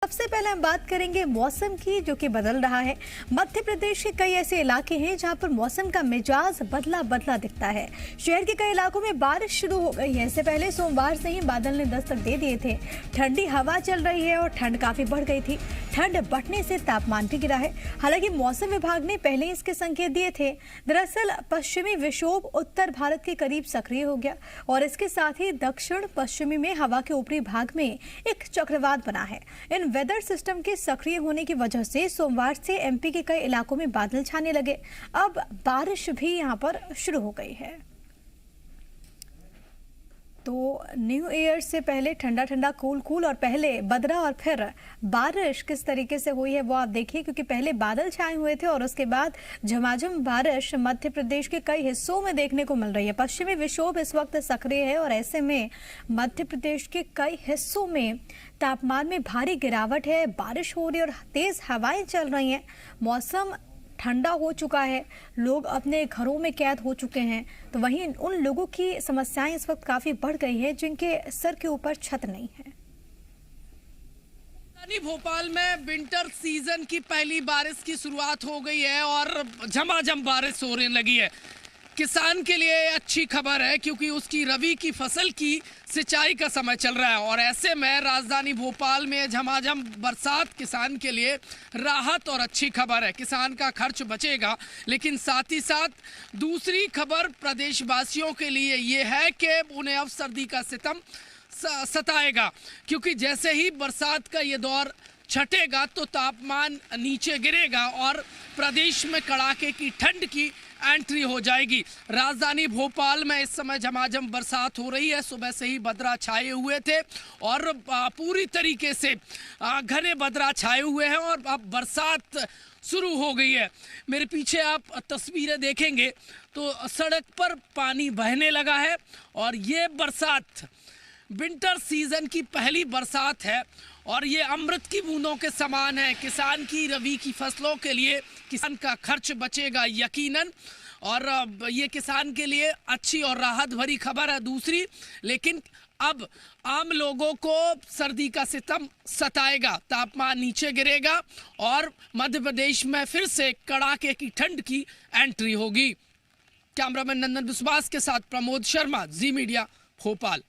सबसे पहले हम बात करेंगे मौसम की, जो कि बदल रहा है। मध्य प्रदेश के कई ऐसे इलाके हैं जहां पर मौसम का मिजाज बदला बदला दिखता है। शहर के कई इलाकों में बारिश शुरू हो गई है। इससे पहले सोमवार से ही बादल ने दस्तक दे दिए थे। ठंडी हवा चल रही है और ठंड काफी बढ़ गई थी। ठंड बढ़ने से तापमान भी गिरा है। हालांकि मौसम विभाग ने पहले ही इसके संकेत दिए थे। दरअसल पश्चिमी विक्षोभ उत्तर भारत के करीब सक्रिय हो गया और इसके साथ ही दक्षिण पश्चिमी में हवा के ऊपरी भाग में एक चक्रवात बना है। इन वेदर सिस्टम के सक्रिय होने की वजह से सोमवार से एमपी के कई इलाकों में बादल छाने लगे। अब बारिश भी यहां पर शुरू हो गई है। तो न्यू ईयर से पहले ठंडा ठंडा कूल कूल और पहले बदरा और फिर बारिश किस तरीके से हुई है वो आप देखिए, क्योंकि पहले बादल छाए हुए थे और उसके बाद झमाझम बारिश मध्य प्रदेश के कई हिस्सों में देखने को मिल रही है। पश्चिमी विक्षोभ इस वक्त सक्रिय है और ऐसे में मध्य प्रदेश के कई हिस्सों में तापमान में भारी गिरावट है। बारिश हो रही है और तेज हवाएं चल रही हैं। मौसम ठंडा हो चुका है, लोग अपने घरों में कैद हो चुके हैं। तो वहीं उन लोगों की समस्याएं इस वक्त काफी बढ़ गई है जिनके सर के ऊपर छत नहीं है। भोपाल में विंटर सीजन की पहली बारिश की शुरुआत हो गई है और झमाझम बारिश होने लगी है। किसान के लिए अच्छी खबर है क्योंकि उसकी रबी की फसल की सिंचाई का समय चल रहा है और ऐसे में राजधानी भोपाल में झमाझम बरसात किसान के लिए राहत और अच्छी खबर है। किसान का खर्च बचेगा, लेकिन साथ ही साथ दूसरी खबर प्रदेशवासियों के लिए ये है कि उन्हें अब सर्दी का सितम सताएगा, क्योंकि जैसे ही बरसात का ये दौर छटेगा तो तापमान नीचे गिरेगा और प्रदेश में कड़ाके की ठंड की एंट्री हो जाएगी। राजधानी भोपाल में इस समय झमाझम बरसात हो रही है। सुबह से ही बदरा छाए हुए थे और पूरी तरीके से घने बदरा छाए हुए हैं और अब बरसात शुरू हो गई है। मेरे पीछे आप तस्वीरें देखेंगे तो सड़क पर पानी बहने लगा है और ये बरसात विंटर सीजन की पहली बरसात है और ये अमृत की बूंदों के समान है। किसान की रबी की फसलों के लिए किसान का खर्च बचेगा यकीनन, और ये किसान के लिए अच्छी और राहत भरी खबर है। दूसरी, लेकिन अब आम लोगों को सर्दी का सितम सताएगा, तापमान नीचे गिरेगा और मध्य प्रदेश में फिर से कड़ाके की ठंड की एंट्री होगी। कैमरामैन नंदन विश्वास के साथ प्रमोद शर्मा, जी मीडिया, भोपाल।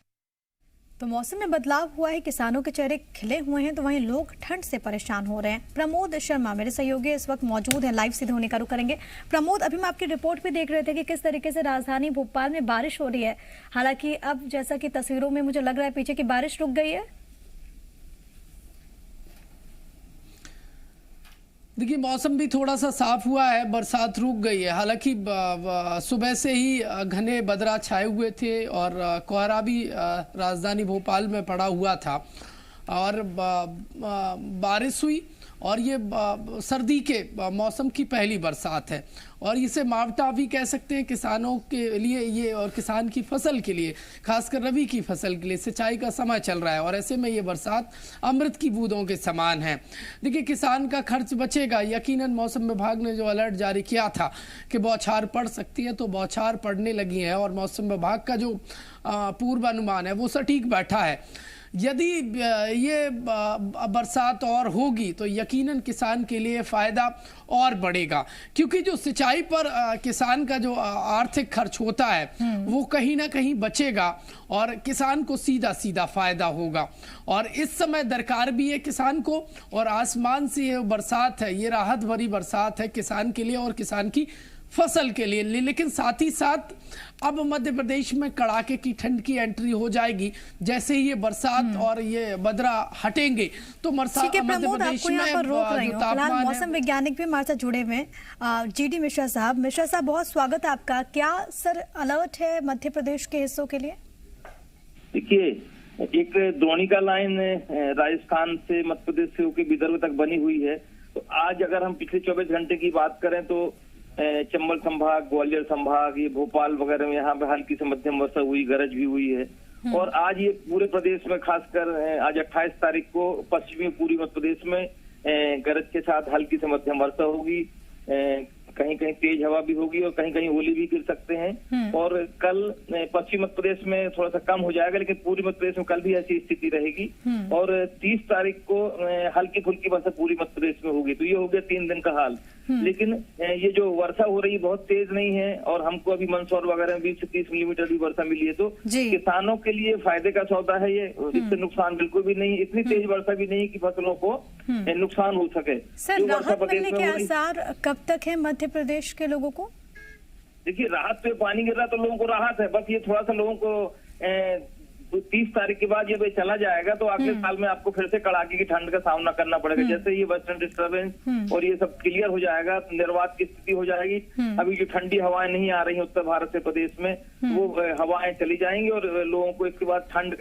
तो मौसम में बदलाव हुआ है, किसानों के चेहरे खिले हुए हैं, तो वहीं लोग ठंड से परेशान हो रहे हैं। प्रमोद शर्मा मेरे सहयोगी इस वक्त मौजूद हैं, लाइव सीधे होने का रुख करेंगे। प्रमोद, अभी हम आपकी रिपोर्ट भी देख रहे थे कि किस तरीके से राजधानी भोपाल में बारिश हो रही है। हालांकि अब जैसा कि तस्वीरों में मुझे लग रहा है पीछे की बारिश रुक गई है। देखिए, मौसम भी थोड़ा सा साफ हुआ है, बरसात रुक गई है। हालांकि सुबह से ही घने बदरा छाए हुए थे और कोहरा भी राजधानी भोपाल में पड़ा हुआ था और बारिश हुई और ये सर्दी के मौसम की पहली बरसात है और इसे मावटा भी कह सकते हैं किसानों के लिए ये, और किसान की फसल के लिए, खासकर रबी की फसल के लिए सिंचाई का समय चल रहा है और ऐसे में ये बरसात अमृत की बूंदों के समान है। देखिए, किसान का खर्च बचेगा यकीनन। मौसम विभाग ने जो अलर्ट जारी किया था कि बौछार पड़ सकती है, तो बौछार पड़ने लगी है और मौसम विभाग का जो पूर्वानुमान है वो सटीक बैठा है। यदि ये बरसात और होगी तो यकीनन किसान के लिए फ़ायदा और बढ़ेगा, क्योंकि जो सिंचाई पर किसान का जो आर्थिक खर्च होता है वो कहीं ना कहीं बचेगा और किसान को सीधा सीधा फ़ायदा होगा। और इस समय दरकार भी है किसान को, और आसमान से ये बरसात है, ये राहत भरी बरसात है किसान के लिए और किसान की फसल के लिए। लेकिन साथ ही साथ अब मध्य प्रदेश में कड़ाके की ठंड की एंट्री हो जाएगी। जैसे ही ये बरसात और ये बदरा हटेंगे तो मध्य प्रदेश में जो तापमान, मौसम वैज्ञानिक भी हमारे साथ जुड़े हुए हैं, जीडी मिश्रा साहब। मिश्रा साहब, बहुत स्वागत है आपका। क्या सर अलर्ट है मध्य प्रदेश के हिस्सों के लिए? देखिए, एक द्रोणिका लाइन राजस्थान से मध्य प्रदेश से होकर विदर्भ तक बनी हुई है। तो आज अगर हम पिछले 24 घंटे की बात करें तो चंबल संभाग, ग्वालियर संभाग, ये भोपाल वगैरह में यहाँ पे हल्की से मध्यम वर्षा हुई, गरज भी हुई है। और आज ये पूरे प्रदेश में, खासकर आज 28 तारीख को पश्चिमी पूर्वी मध्य प्रदेश में गरज के साथ हल्की से मध्यम वर्षा होगी। कहीं कहीं तेज हवा भी होगी और कहीं कहीं ओले भी गिर सकते हैं। और कल पश्चिम मध्य प्रदेश में थोड़ा सा कम हो जाएगा, लेकिन पूर्वी मध्य प्रदेश में कल भी ऐसी स्थिति रहेगी। और 30 तारीख को हल्की फुल्की वर्षा पूरी मध्य प्रदेश में होगी। तो ये हो गया 3 दिन का हाल। लेकिन ये जो वर्षा हो रही है बहुत तेज नहीं है, और हमको अभी मंदसौर वगैरह में 20 से 30 मिलीमीटर भी वर्षा मिली है। तो किसानों के लिए फायदे का सौदा है ये, इससे नुकसान बिल्कुल भी नहीं। इतनी तेज वर्षा भी नहीं कि फसलों को नुकसान हो सके। सर, राहत मिलने के आसार कब तक है मध्य प्रदेश के लोगों को? देखिए, राहत पे पानी गिर रहा तो लोगों को राहत है, बस ये थोड़ा सा लोगों को 30 तारीख के बाद जब ये चला जाएगा तो अगले साल में आपको फिर से कड़ाके की ठंड का सामना करना पड़ेगा। जैसे ये वेस्टर्न डिस्टर्बेंस और ये सब क्लियर हो जाएगा, निर्वात की स्थिति हो जाएगी। अभी जो ठंडी हवाएं नहीं आ रही उत्तर भारत से प्रदेश में, वो हवाएं चली जाएंगी और लोगों को इसके बाद ठंड,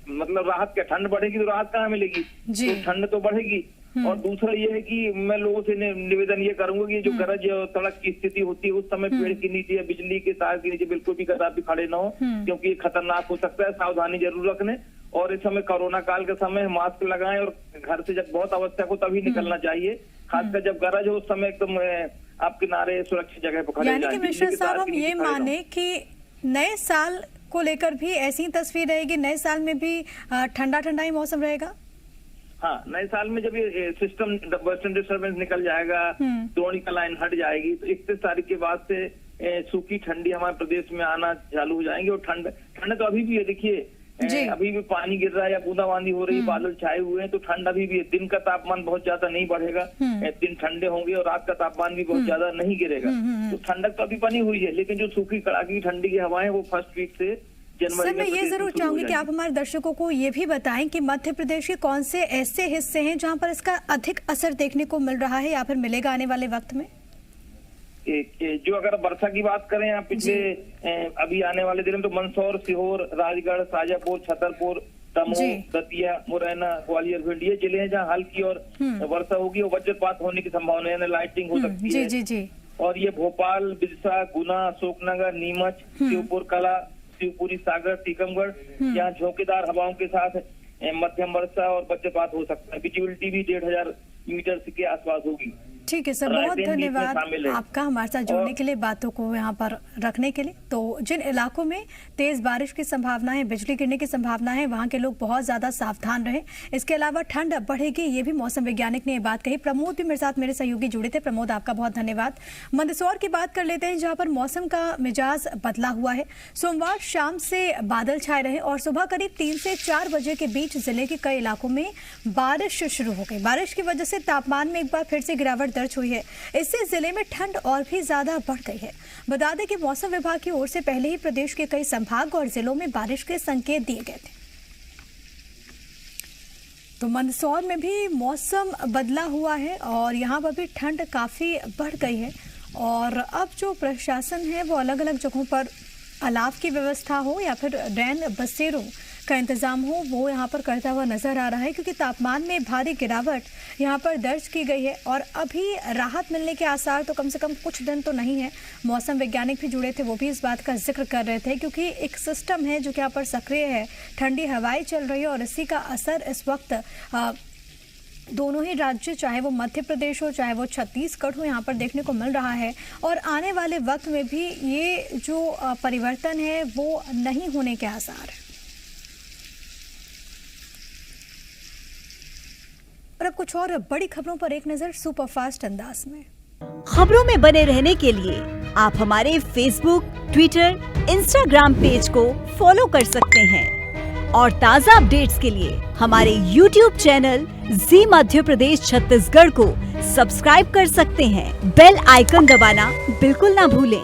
मतलब राहत क्या, ठंड बढ़ेगी तो राहत कहाँ मिलेगी? तो ठंड तो बढ़ेगी। और दूसरा ये है कि मैं लोगों से निवेदन ये करूंगा कि जो गरज और सड़क की स्थिति होती है उस समय पेड़ के नीचे या बिजली के तार के नीचे बिल्कुल भी कदापि खड़े न हो, क्योंकि ये खतरनाक हो सकता है। सावधानी जरूर रखने, और इस समय कोरोना काल के समय मास्क लगाएं और घर से जब बहुत आवश्यक हो तभी निकलना चाहिए। खासकर जब गरज हो उस समय एकदम आप किनारे सुरक्षित जगह पर खड़े जाएं। यानी कि मिश्रा साहब, हम ये माने कि नए साल को लेकर भी ऐसी तस्वीर रहेगी, नए साल में भी ठंडा ठंडा ही मौसम रहेगा? हाँ, नए साल में जब ये सिस्टम वेस्टर्न डिस्टर्बेंस निकल जाएगा, द्रोणिका लाइन हट जाएगी, तो 31 तारीख के बाद से सूखी ठंडी हमारे प्रदेश में आना चालू हो जाएंगे। और ठंड तो अभी भी है। देखिए, अभी भी पानी गिर रहा है या बूंदाबांदी हो रही है, बादल छाए हुए हैं, तो ठंड अभी भी है। दिन का तापमान बहुत ज्यादा नहीं बढ़ेगा, दिन ठंडे होंगे और रात का तापमान भी बहुत ज्यादा नहीं गिरेगा। तो ठंडक तो अभी बनी हुई है, लेकिन जो सूखी कड़ाकी ठंडी की हवाएं वो फर्स्ट वीक से सर, मैं ये जरूर चाहूंगी कि आप हमारे दर्शकों को ये भी बताएं कि मध्य प्रदेश के कौन से ऐसे हिस्से हैं जहां पर इसका अधिक असर देखने को मिल रहा है या फिर मिलेगा आने वाले वक्त में? जो अगर वर्षा की बात करें, आप पिछले अभी आने वाले दिन में तो मंदसौर, सीहोर, राजगढ़, शाजापुर, छतरपुर, दमोह, दतिया, मुरैना, ग्वालियर, भिंड, ये जिले हैं जहाँ हल्की और वर्षा होगी और वज्रपात होने की संभावना है, लाइटिंग हो सकती है। जी। और ये भोपाल, बिरसा, गुना, अशोकनगर, नीमच, शिवपुर कला, शिवपुरी, सागर, टीकमगढ़, यहाँ झोंकेदार हवाओं के साथ मध्यम वर्षा और वज्रपात हो सकता है। विजिबिलिटी भी 1500 मीटर के आसपास होगी। ठीक है सर, बहुत धन्यवाद आपका हमारे साथ जुड़ने के लिए, बातों को यहाँ पर रखने के लिए। तो जिन इलाकों में तेज बारिश की संभावना है, बिजली गिरने की संभावना है, वहाँ के लोग बहुत ज्यादा सावधान रहें। इसके अलावा ठंड बढ़ेगी, ये भी मौसम वैज्ञानिक ने ये बात कही। प्रमोद भी मेरे साथ, मेरे सहयोगी जुड़े थे। प्रमोद, आपका बहुत धन्यवाद। मंदसौर की बात कर लेते हैं, जहाँ पर मौसम का मिजाज बदला हुआ है। सोमवार शाम से बादल छाए रहे और सुबह करीब 3 से 4 बजे के बीच जिले के कई इलाकों में बारिश शुरू हो गई। बारिश की वजह से तापमान में एक बार फिर से गिरावट दर्ज हुई है। इससे जिले में ठंड और भी ज्यादा बढ़ गई है। बता दें कि मौसम विभाग की ओर से पहले ही प्रदेश के कई संभाग और जिलों में बारिश के संकेत दिए गए थे। तो मंदसौर में भी मौसम बदला हुआ है और यहाँ पर भी ठंड काफी बढ़ गई है। और अब जो प्रशासन है वो अलग अलग जगहों पर अलाव की व्यवस्था हो या फिर रैन बसेरों का इंतजाम हो, वो यहाँ पर करता हुआ नजर आ रहा है, क्योंकि तापमान में भारी गिरावट यहाँ पर दर्ज की गई है। और अभी राहत मिलने के आसार तो कम से कम कुछ दिन तो नहीं है। मौसम वैज्ञानिक भी जुड़े थे, वो भी इस बात का जिक्र कर रहे थे, क्योंकि एक सिस्टम है जो कि यहाँ पर सक्रिय है, ठंडी हवाएं चल रही है और इसी का असर इस वक्त दोनों ही राज्य, चाहे वो मध्य प्रदेश हो चाहे वो छत्तीसगढ़ हो, यहाँ पर देखने को मिल रहा है। और आने वाले वक्त में भी ये जो परिवर्तन है वो नहीं होने के आसार है। और अब कुछ और बड़ी खबरों पर एक नजर सुपरफास्ट अंदाज में। खबरों में बने रहने के लिए आप हमारे फेसबुक, ट्विटर, इंस्टाग्राम पेज को फॉलो कर सकते हैं और ताज़ा अपडेट्स के लिए हमारे YouTube चैनल जी मध्य प्रदेश छत्तीसगढ़ को सब्सक्राइब कर सकते हैं। बेल आइकन दबाना बिल्कुल ना भूलें।